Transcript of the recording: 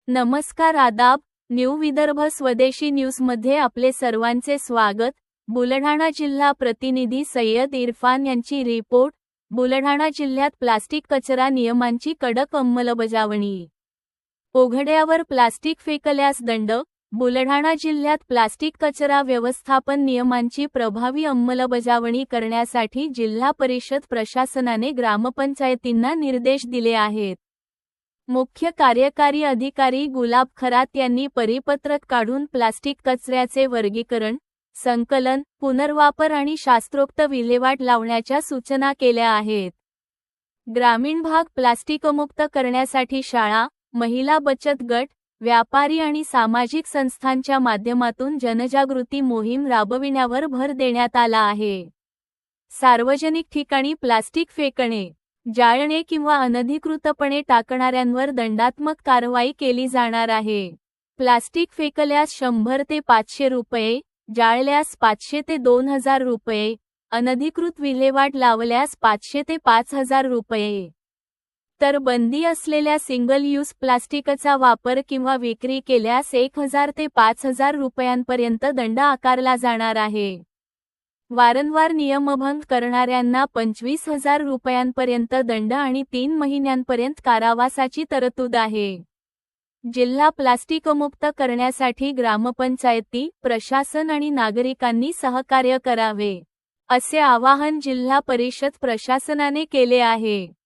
नमस्कार आदाब, न्यू विदर्भ स्वदेशी न्यूजमध्ये आपले सर्वांचे स्वागत। बुलढाणा जिल्हा प्रतिनिधी सय्यद इरफान यांची रिपोर्ट। बुलढाणा जिल्ह्यात प्लास्टिक कचरा नियमांची कडक अंमलबजावणी। उघड्यावर प्लास्टिक फेकल्यास दंड। बुलढाणा जिल्ह्यात प्लास्टिक कचरा व्यवस्थापन नियमांची प्रभावी अंमलबजावणी करण्यासाठी जिल्हा परिषद प्रशासनाने ग्रामपंचायतींना निर्देश दिले आहेत। मुख्य कार्यकारी अधिकारी गुलाब खरात यांनी परिपत्रक काढून प्लास्टिक कचऱ्याचे वर्गीकरण, संकलन, पुनर्वापर आणि शास्त्रोक्त विल्हेवाट लावण्याच्या सूचना केल्या आहेत। ग्रामीण भाग प्लास्टिकमुक्त करण्यासाठी शाळा, महिला बचत गट, व्यापारी आणि सामाजिक संस्थांच्या माध्यमातून जनजागृती मोहीम राबविण्यावर भर देण्यात आला आहे। सार्वजनिक ठिकाणी प्लास्टिक फेकणे, जाळणे किंवा अनधिकृतपणे टाकणाऱ्यांवर दंडात्मक कारवाई केली जाणार आहे। प्लास्टिक फेकल्यास 100 ते 500 रुपये, जाळल्यास 500 ते 2000 रुपये, अनधिकृत विल्हेवाट लावल्यास 500 ते 5000 रुपये। तर बंदी असलेल्या सिंगल यूज प्लास्टिकचा वापर किंवा विक्री केल्यास 1000 ते 5000 रुपयांपर्यंत दंड आकारला जाणार आहे। वारंवार नियमभंग करणाऱ्यांना 25,000 रुपयांपर्यंत दंड आणि 3 महिन्यांपर्यंत कारावासाची तरतूद आहे। जिल्हा प्लास्टिकमुक्त करण्यासाठी ग्रामपंचायती, प्रशासन आणि नागरिकांनी सहकार्य करावे, असे आवाहन जिल्हा परिषद प्रशासनाने केले आहे।